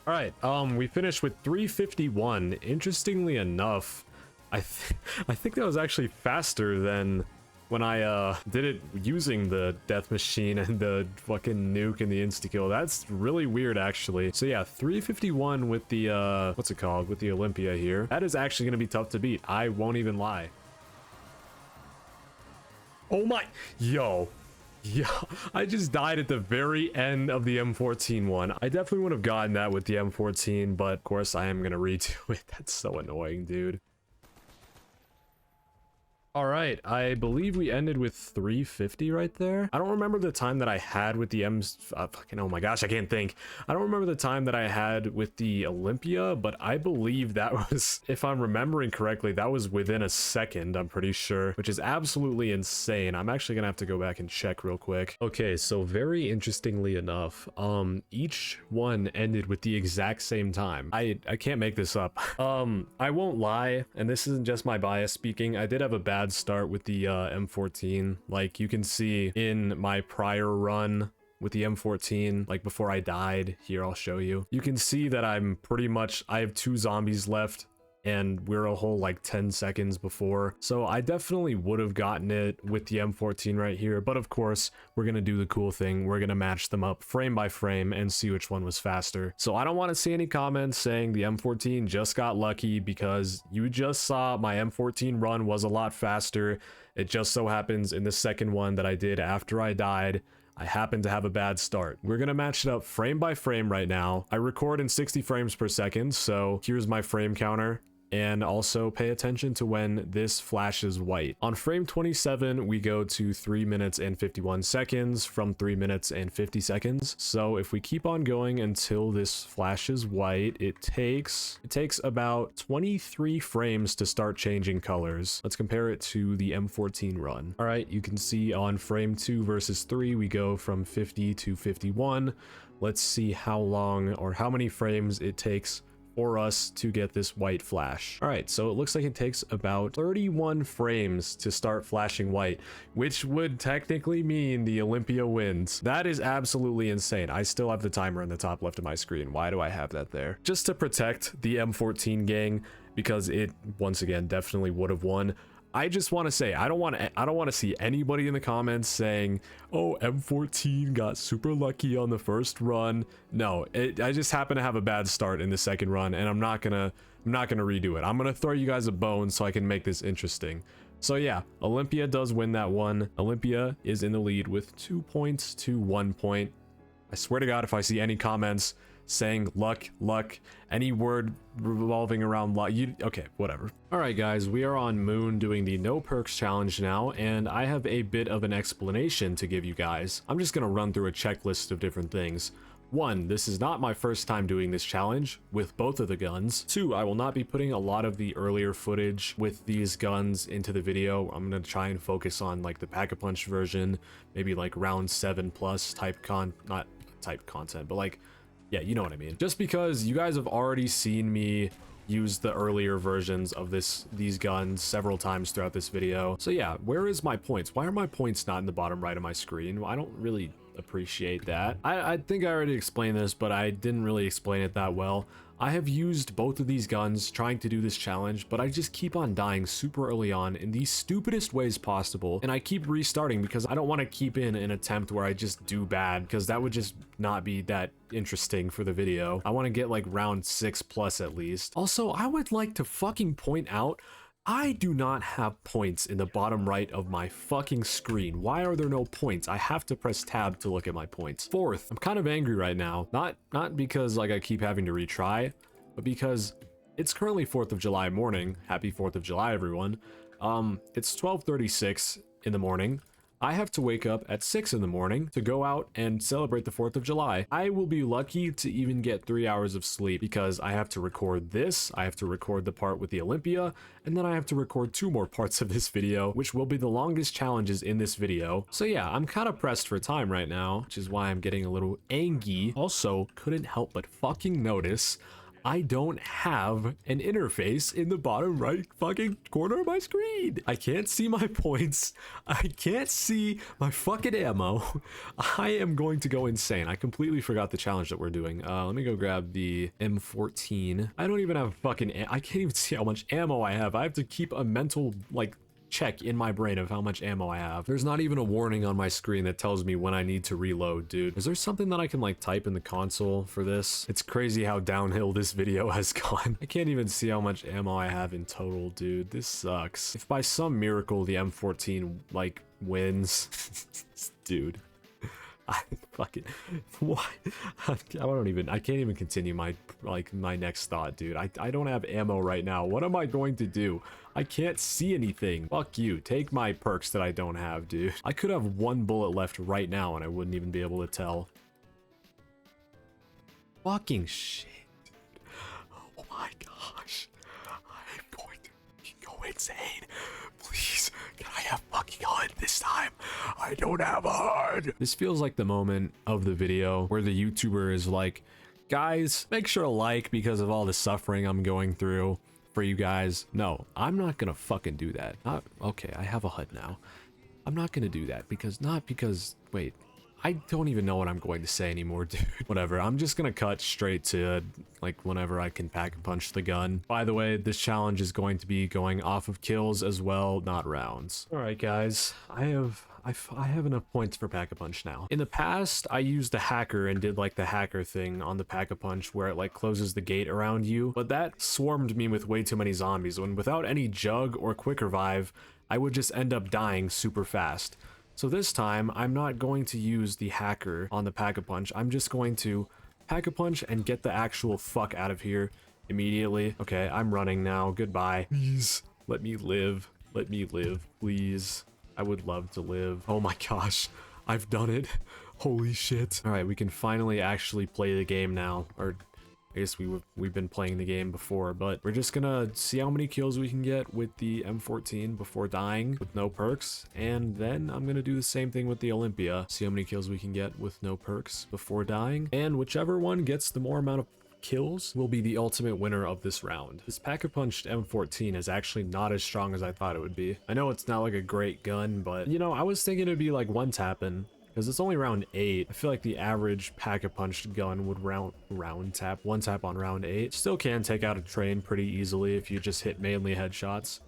All right, we finished with 351. Interestingly enough, I think that was actually faster than when I did it using the death machine and the fucking nuke and the insta-kill. That's really weird, actually. So yeah, 351 with the what's it called, with the Olympia here. That is actually gonna be tough to beat. I won't even lie. Oh my, yo. Yeah, I just died at the very end of the M14 one. I definitely would have gotten that with the M14, but of course I am gonna redo it. That's so annoying, dude. All right, I believe we ended with 350 right there. I don't remember the time that I had with the fucking, oh my gosh, I can't think. I don't remember the time that I had with the Olympia, but I believe that was, if I'm remembering correctly, that was within a second, I'm pretty sure, which is absolutely insane. I'm actually gonna have to go back and check real quick. Okay, so very interestingly enough, each one ended with the exact same time. I can't make this up. I won't lie, and this isn't just my bias speaking, I did have a bad start with the M14. Like you can see in my prior run with the M14, like before I died, here I'll show you. You can see that I'm pretty much, I have 2 zombies left and we're a whole like 10 seconds before. So I definitely would have gotten it with the M14 right here, but of course we're gonna do the cool thing. We're gonna match them up frame by frame and see which one was faster. So I don't want to see any comments saying the M14 just got lucky, because you just saw my M14 run was a lot faster. It just so happens in the second one that I did after I died, I happen to have a bad start. We're gonna match it up frame by frame right now. I record in 60 frames per second, so here's my frame counter. And also pay attention to when this flashes white. On frame 27, we go to 3 minutes and 51 seconds from 3 minutes and 50 seconds. So if we keep on going until this flashes white, it takes about 23 frames to start changing colors. Let's compare it to the M14 run. All right, you can see on frame 2 versus 3, we go from 50 to 51. Let's see how long or how many frames it takes for us to get this white flash. All right, so it looks like it takes about 31 frames to start flashing white, which would technically mean the Olympia wins. That is absolutely insane. I still have the timer in the top left of my screen. Why do I have that there? Just to protect the M14 gang, because it once again definitely would have won. I just want to say, I don't want to see anybody in the comments saying, oh, M14 got super lucky on the first run. No, I just happen to have a bad start in the second run, and I'm not gonna redo it. I'm gonna throw you guys a bone so I can make this interesting. So yeah, Olympia does win that one. Olympia is in the lead with 2 points to 1 point. I swear to God, if I see any comments saying luck, any word revolving around luck, okay, whatever. All right, guys, we are on Moon doing the no perks challenge now, and I have a bit of an explanation to give you guys. I'm just gonna run through a checklist of different things. 1, this is not my first time doing this challenge with both of the guns. 2, I will not be putting a lot of the earlier footage with these guns into the video. I'm gonna try and focus on like the Pack-a-Punch version, maybe like round 7 plus type not type content, but like, yeah, you know what I mean. Just because you guys have already seen me use the earlier versions of these guns several times throughout this video. So yeah, where is my points? Why are my points not in the bottom right of my screen? Well, I don't really appreciate that. I think I already explained this, but I didn't really explain it that well. I have used both of these guns trying to do this challenge, but I just keep on dying super early on in the stupidest ways possible, and I keep restarting because I don't want to keep in an attempt where I just do bad, because that would just not be that interesting for the video. I want to get like round 6 plus at least. Also, I would like to fucking point out, I do not have points in the bottom right of my fucking screen. Why are there no points? I have to press tab to look at my points. 4th, I'm kind of angry right now. Not because like I keep having to retry, but because it's currently 4th of July morning. Happy 4th of July, everyone. It's 12:36 in the morning. I have to wake up at 6 in the morning to go out and celebrate the 4th of July. I will be lucky to even get 3 hours of sleep because I have to record this, I have to record the part with the Olympia, and then I have to record 2 more parts of this video, which will be the longest challenges in this video. So yeah, I'm kind of pressed for time right now, which is why I'm getting a little angry. Also, couldn't help but fucking notice I don't have an interface in the bottom right fucking corner of my screen. I can't see my points. I can't see my fucking ammo. I am going to go insane. I completely forgot the challenge that we're doing. Let me go grab the M14. I don't even have fucking, I can't even see how much ammo I have. I have to keep a mental, like, check in my brain of how much ammo I have. There's not even a warning on my screen that tells me when I need to reload, dude. Is there something that I can like type in the console for this? It's crazy how downhill this video has gone. I can't even see how much ammo I have in total, dude. This sucks. If by some miracle the M14 like wins, dude. I fucking why I can't even continue my next thought, dude. I don't have ammo right now. What am I going to do? I can't see anything. Fuck you. Take my perks that I don't have, dude. I could have one bullet left right now and I wouldn't even be able to tell. Fucking shit, dude. Oh my gosh. I'm going to go insane. Please, can I have fucking HUD this time? I don't have a HUD. This feels like the moment of the video where the YouTuber is like, guys, make sure to like because of all the suffering I'm going through for you guys. No, I'm not gonna fucking do that. Okay, I have a HUD now. I'm not gonna do that because, wait, I don't even know what I'm going to say anymore, dude. Whatever, I'm just gonna cut straight to like whenever I can pack and punch the gun. By the way, this challenge is going to be going off of kills as well, not rounds. All right, guys, I have enough points for Pack-a-Punch now. In the past, I used the hacker and did like the hacker thing on the Pack-a-Punch where it like closes the gate around you, but that swarmed me with way too many zombies when without any jug or quick revive, I would just end up dying super fast. So this time, I'm not going to use the hacker on the Pack-a-Punch. I'm just going to Pack-a-Punch and get the actual fuck out of here immediately. Okay, I'm running now. Goodbye. Please, let me live. Let me live, please. I would love to live. Oh my gosh, I've done it. Holy shit. All right, we can finally actually play the game now. Or I guess we've been playing the game before, but we're just gonna see how many kills we can get with the M14 before dying with no perks. And then I'm gonna do the same thing with the Olympia. See how many kills we can get with no perks before dying. And whichever one gets the more amount of kills will be the ultimate winner of this round. This Pack-a-Punched M14 is actually not as strong as I thought it would be. I know it's not like a great gun, but you know, I was thinking it'd be like one tapping because it's only round 8. I feel like the average Pack-a-Punched gun would one tap on round 8. Still can take out a train pretty easily if you just hit mainly headshots.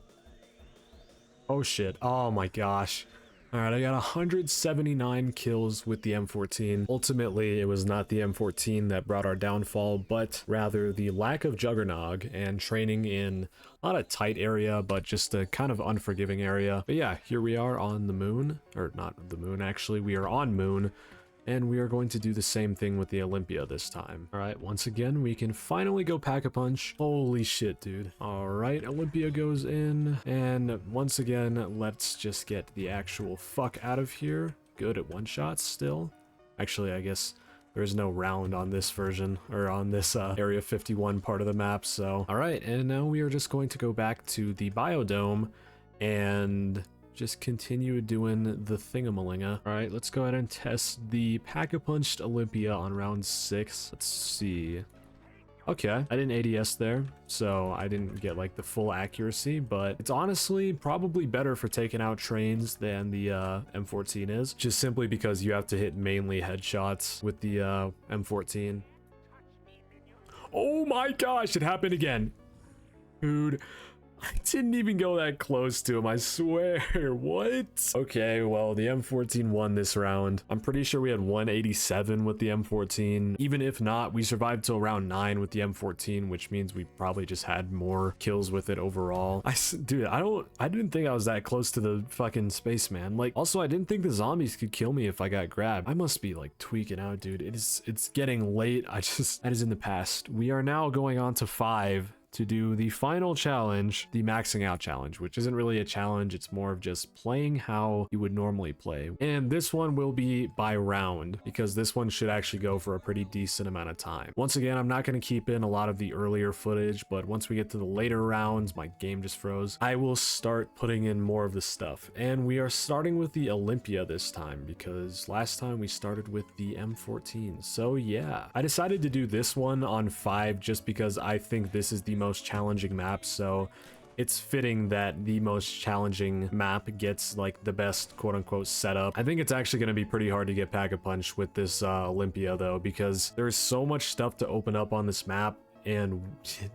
Oh shit. Oh my gosh. Alright, I got 179 kills with the M14. Ultimately, it was not the M14 that brought our downfall, but rather the lack of Juggernog and training in not a tight area, but just a kind of unforgiving area. But yeah, here we are on the moon, or not the moon actually, we are on moon, and we are going to do the same thing with the Olympia this time. Alright, once again, we can finally go Pack-a-Punch. Holy shit, dude. Alright, Olympia goes in, and once again, let's just get the actual fuck out of here. Good at one shots still. Actually, I guess there's no round on this version, or on this Area 51 part of the map, so. Alright, and now we are just going to go back to the biodome, and just continue doing the thingamalinga. All right, let's go ahead and test the Pack-a-Punched Olympia on round 6. Let's see. Okay, I didn't ADS there, so I didn't get like the full accuracy, but it's honestly probably better for taking out trains than the M14 is, just simply because you have to hit mainly headshots with the M14. Oh my gosh, it happened again. Dude, I didn't even go that close to him, I swear. What? Okay, well, the M14 won this round. I'm pretty sure we had 187 with the M14. Even if not, we survived till round 9 with the M14, which means we probably just had more kills with it overall. Dude, I didn't think I was that close to the fucking spaceman. Like, also, I didn't think the zombies could kill me if I got grabbed. I must be like tweaking out, dude. It's getting late. That is in the past. We are now going on to 5 to do the final challenge, the maxing out challenge, which isn't really a challenge. It's more of just playing how you would normally play. And this one will be by round because this one should actually go for a pretty decent amount of time. Once again, I'm not going to keep in a lot of the earlier footage, but once we get to the later rounds, my game just froze. I will start putting in more of the stuff. And we are starting with the Olympia this time because last time we started with the M14. So yeah, I decided to do this one on 5 just because I think this is the most challenging map. So it's fitting that the most challenging map gets like the best quote-unquote setup. I think it's actually going to be pretty hard to get Pack-a-Punch with this Olympia though, because there's so much stuff to open up on this map and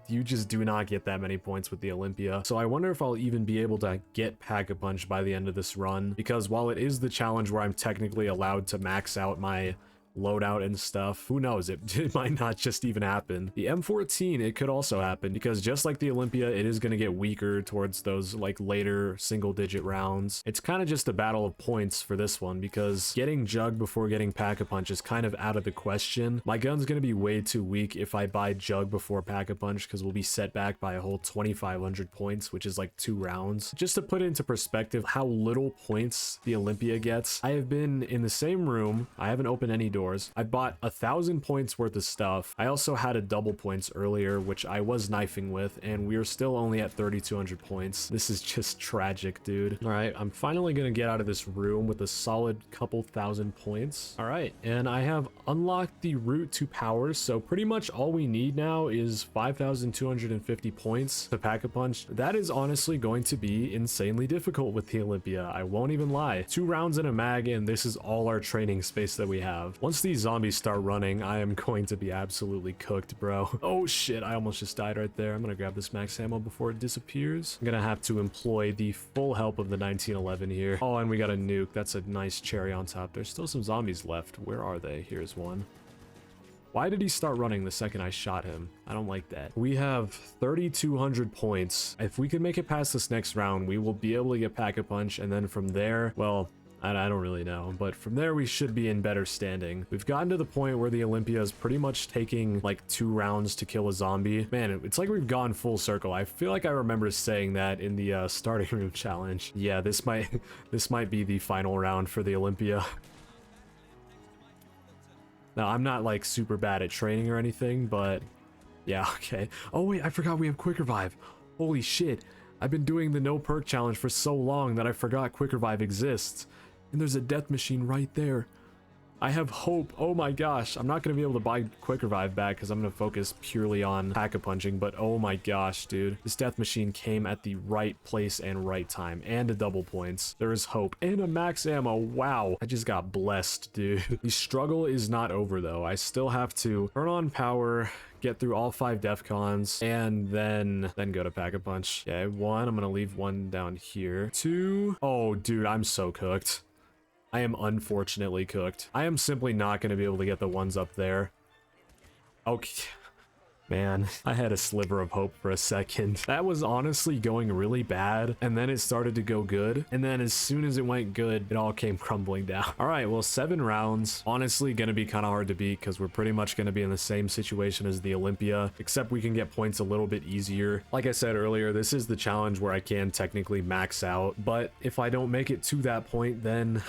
you just do not get that many points with the Olympia. So I wonder if I'll even be able to get Pack-a-Punch by the end of this run, because while it is the challenge where I'm technically allowed to max out my loadout and stuff, who knows, it might not just even happen. The M14, it could also happen because just like the Olympia, it is going to get weaker towards those like later single digit rounds. It's kind of just a battle of points for this one because getting Jug before getting Pack-a-Punch is kind of out of the question. My gun's going to be way too weak if I buy Jug before Pack-a-Punch because we'll be set back by a whole 2,500 points, which is like 2 rounds. Just to put into perspective how little points the Olympia gets, I have been in the same room, I haven't opened any doors, I bought 1,000 points worth of stuff. I also had a double points earlier, which I was knifing with, and we are still only at 3,200 points. This is just tragic, dude. All right, I'm finally gonna get out of this room with a solid couple thousand points. All right, and I have unlocked the route to power, so pretty much all we need now is 5,250 points to Pack-a-Punch. That is honestly going to be insanely difficult with the Olympia. I won't even lie. 2 rounds in a mag, and this is all our training space that we have. Once these zombies start running, I am going to be absolutely cooked, bro. Oh shit, I almost just died right there. I'm gonna grab this max ammo before it disappears. I'm gonna have to employ the full help of the 1911 here. Oh, and we got a nuke. That's a nice cherry on top. There's still some zombies left. Where are they? Here's one. Why did he start running the second I shot him? I don't like that. We have 3,200 points. If we can make it past this next round, we will be able to get Pack-a-Punch, and then from there, well, I don't really know, but from there we should be in better standing. We've gotten to the point where the Olympia is pretty much taking like 2 rounds to kill a zombie. Man, it's like we've gone full circle. I feel like I remember saying that in the starting room challenge. Yeah, this might be the final round for the Olympia. Now, I'm not like super bad at training or anything, but yeah, okay. Oh wait, I forgot we have Quick Revive. Holy shit. I've been doing the no perk challenge for so long that I forgot Quick Revive exists. And there's a death machine right there. I have hope. Oh my gosh. I'm not going to be able to buy Quick Revive back because I'm going to focus purely on Pack-a-Punching. But oh my gosh, dude. This death machine came at the right place and right time. And a double points. There is hope. And a max ammo. Wow. I just got blessed, dude. The struggle is not over though. I still have to turn on power, get through all 5 defcons, and then go to Pack-a-Punch. Okay, 1. I'm going to leave 1 down here. 2. Oh, dude, I'm so cooked. I am unfortunately cooked. I am simply not going to be able to get the ones up there. Okay. Man, I had a sliver of hope for a second. That was honestly going really bad, and then it started to go good, and then as soon as it went good, it all came crumbling down. All right, well, 7 rounds. Honestly, gonna be kind of hard to beat because we're pretty much gonna be in the same situation as the Olympia, except we can get points a little bit easier. Like I said earlier, this is the challenge where I can technically max out, but if I don't make it to that point, then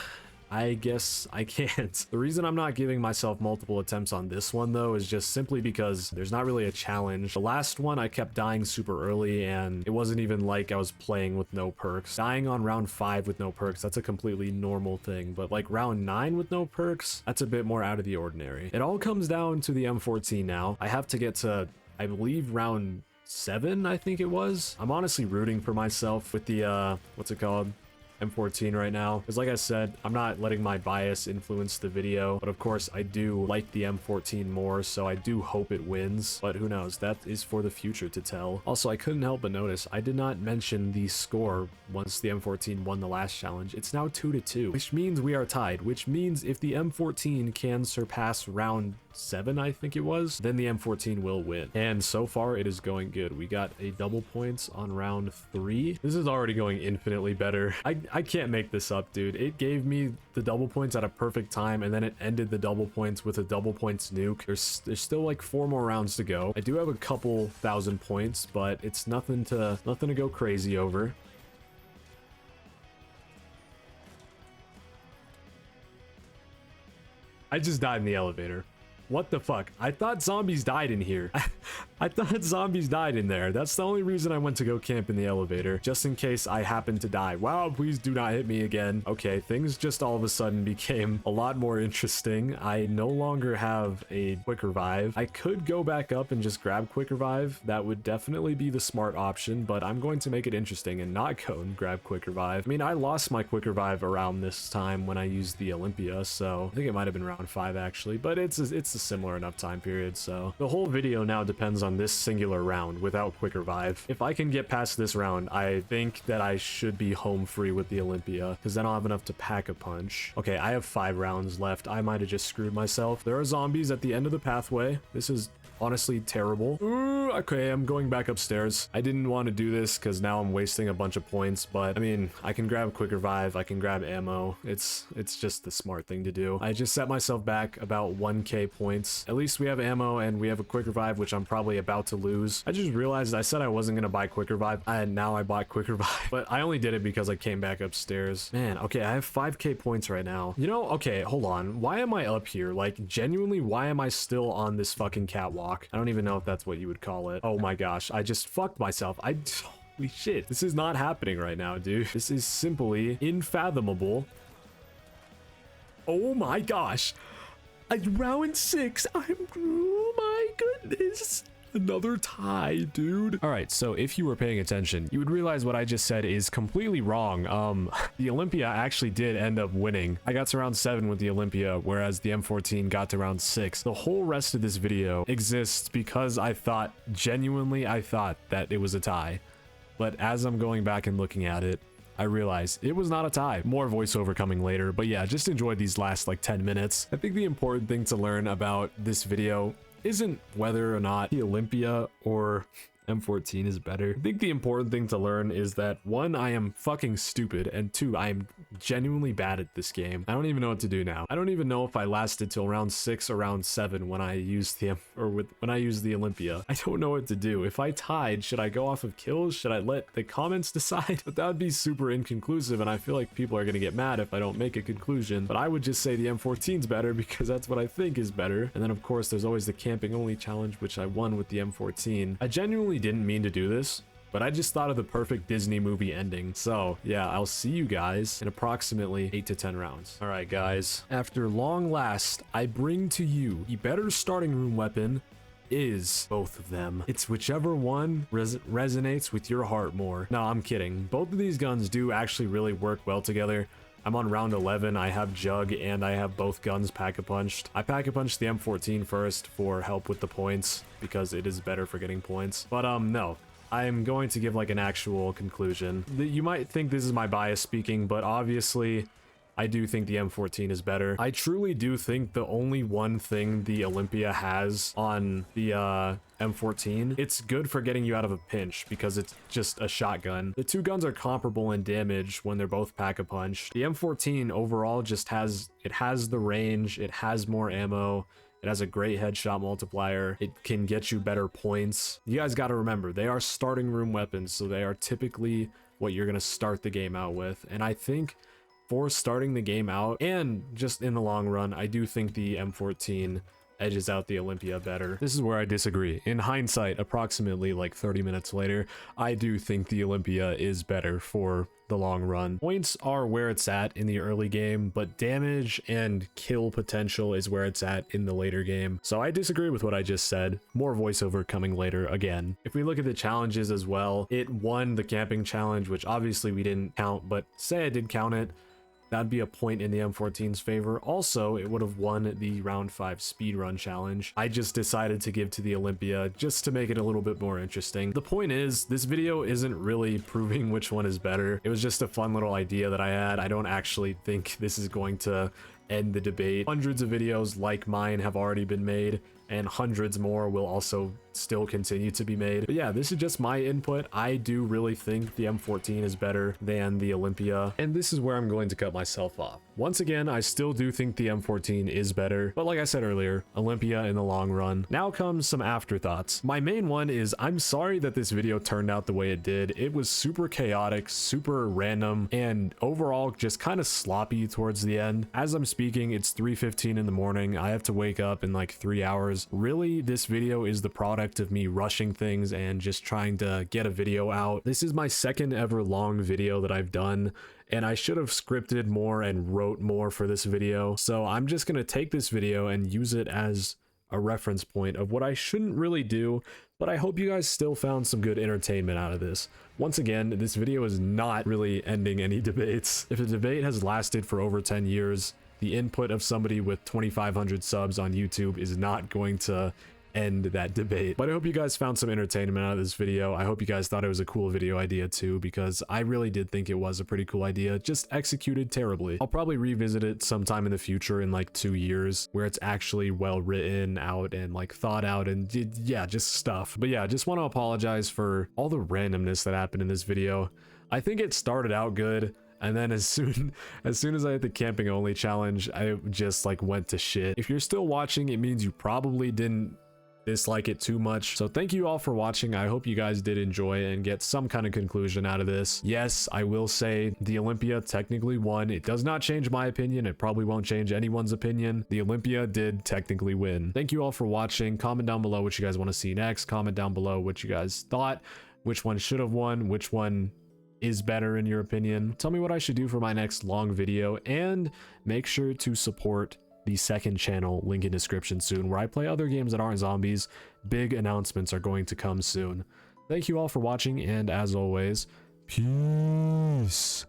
I guess I can't. The reason I'm not giving myself multiple attempts on this one though is just simply because there's not really a challenge. The last one I kept dying super early and it wasn't even like I was playing with no perks. Dying on round 5 with no perks, that's a completely normal thing, but like round 9 with no perks, that's a bit more out of the ordinary. It all comes down to the M14 now. I have to get to, I believe, round 7, I think it was. I'm honestly rooting for myself with the what's it called, M14 right now, because like I said, I'm not letting my bias influence the video, but of course I do like the M14 more, so I do hope it wins, but who knows, that is for the future to tell. Also, I couldn't help but notice I did not mention the score once the M14 won the last challenge. It's now 2-2, which means we are tied, which means if the M14 can surpass round 7, I think it was, then the M14 will win. And so far it is going good. We got a double points on round 3. This is already going infinitely better. I can't make this up, dude. It gave me the double points at a perfect time, and then it ended the double points with a double points nuke. There's still like 4 more rounds to go. I do have a couple thousand points, but it's nothing to go crazy over. I just died in the elevator. What the fuck? I thought zombies died in here. I thought zombies died in there. That's the only reason I went to go camp in the elevator, just in case I happened to die. Wow, please do not hit me again. Okay, things just all of a sudden became a lot more interesting. I no longer have a quick revive. I could go back up and just grab quick revive. That would definitely be the smart option, but I'm going to make it interesting and not go and grab quick revive. I mean, I lost my quick revive around this time when I used the Olympia, so I think it might have been round 5 actually, but it's a similar enough time period. So the whole video now depends on this singular round without quick revive. If I can get past this round, I think that I should be home free with the Olympia, because then I'll have enough to pack a punch. Okay, I have 5 rounds left. I might have just screwed myself. There are zombies at the end of the pathway. This is honestly terrible. Ooh, okay, I'm going back upstairs. I didn't want to do this because now I'm wasting a bunch of points, but I mean, I can grab quick revive, I can grab ammo. It's just the smart thing to do. I just set myself back about 1k points. At least we have ammo and we have a quick revive, which I'm probably about to lose. I just realized I said I wasn't gonna buy quick revive, and now I bought quick revive, but I only did it because I came back upstairs. Man, okay, I have 5k points right now. You know, okay, hold on. Why am I up here? Like, genuinely, why am I still on this fucking catwalk? I don't even know if that's what you would call it. Oh my gosh, I just fucked myself. Holy shit. This is not happening right now, dude. This is simply unfathomable. Oh my gosh. Round 6. Oh my goodness. Another tie, dude. All right, so if you were paying attention, you would realize what I just said is completely wrong. The Olympia actually did end up winning. I got to round 7 with the Olympia, whereas the M14 got to round 6. The whole rest of this video exists because genuinely I thought that it was a tie. But as I'm going back and looking at it, I realized it was not a tie. More voiceover coming later, but yeah, just enjoy these last like 10 minutes. I think the important thing to learn about this video isn't whether or not the Olympia or M14 is better. I think the important thing to learn is that 1, I am fucking stupid, and 2, I am genuinely bad at this game. I don't even know what to do now. I don't even know if I lasted till round 6 or round 7 when I used the Olympia. I don't know what to do. If I tied, should I go off of kills? Should I let the comments decide? But that would be super inconclusive, and I feel like people are gonna get mad if I don't make a conclusion. But I would just say the M14's better because that's what I think is better. And then of course there's always the camping only challenge, which I won with the M14. I genuinely didn't mean to do this, but I just thought of the perfect Disney movie ending. So yeah, I'll see you guys in approximately 8 to 10 rounds. All right, guys, after long last, I bring to you the better starting room weapon is both of them. It's whichever one resonates with your heart more. No, I'm kidding. Both of these guns do actually really work well together. I'm on round 11. I have Jug and I have both guns pack-a-punched. I pack-a-punched the M14 first for help with the points because it is better for getting points. But no, I'm going to give like an actual conclusion. You might think this is my bias speaking, but obviously I do think the M14 is better. I truly do think the only one thing the Olympia has on the M14, it's good for getting you out of a pinch because it's just a shotgun. The 2 guns are comparable in damage when they're both pack-a-punch. The M14 overall just has the range, it has more ammo, it has a great headshot multiplier, it can get you better points. You guys got to remember, they are starting room weapons, so they are typically what you're going to start the game out with. And I think for starting the game out and just in the long run, I do think the M14 edges out the Olympia better. This is where I disagree. In hindsight, approximately like 30 minutes later, I do think the Olympia is better for the long run. Points are where it's at in the early game, but damage and kill potential is where it's at in the later game. So I disagree with what I just said. More voiceover coming later again. If we look at the challenges as well, it won the camping challenge, which obviously we didn't count, but say I did count it, that'd be a point in the M14's favor. Also, it would have won the round 5 speedrun challenge. I just decided to give to the Olympia just to make it a little bit more interesting. The point is, this video isn't really proving which one is better. It was just a fun little idea that I had. I don't actually think this is going to end the debate. Hundreds of videos like mine have already been made, and hundreds more will also still continue to be made. But yeah, this is just my input. I do really think the M14 is better than the Olympia, and this is where I'm going to cut myself off. Once again, I still do think the M14 is better, but like I said earlier, Olympia in the long run. Now comes some afterthoughts. My main one is I'm sorry that this video turned out the way it did. It was super chaotic, super random, and overall just kind of sloppy towards the end. As I'm speaking, it's 3:15 in the morning. I have to wake up in like 3 hours. Really, this video is the product of me rushing things and just trying to get a video out. This is my second ever long video that I've done, and I should have scripted more and wrote more for this video. So I'm just gonna take this video and use it as a reference point of what I shouldn't really do, but I hope you guys still found some good entertainment out of this. Once again, this video is not really ending any debates. If a debate has lasted for over 10 years, the input of somebody with 2,500 subs on YouTube is not going to end that debate. But I hope you guys found some entertainment out of this video. I hope you guys thought it was a cool video idea too, because I really did think it was a pretty cool idea, just executed terribly. I'll probably revisit it sometime in the future in like 2 years where it's actually well written out and like thought out and yeah, just stuff. But yeah, just want to apologize for all the randomness that happened in this video. I think it started out good, and then as soon as I hit the camping only challenge, I just like went to shit. If you're still watching, it means you probably didn't dislike it too much. So thank you all for watching. I hope you guys did enjoy and get some kind of conclusion out of this. Yes, I will say the Olympia technically won. It does not change my opinion. It probably won't change anyone's opinion. The Olympia did technically win. Thank you all for watching. Comment down below what you guys want to see next. Comment down below what you guys thought, which one should have won, which one is better in your opinion. Tell me what I should do for my next long video, and make sure to support the second channel, link in description soon, where I play other games that aren't zombies. Big announcements are going to come soon. Thank you all for watching, and as always, peace.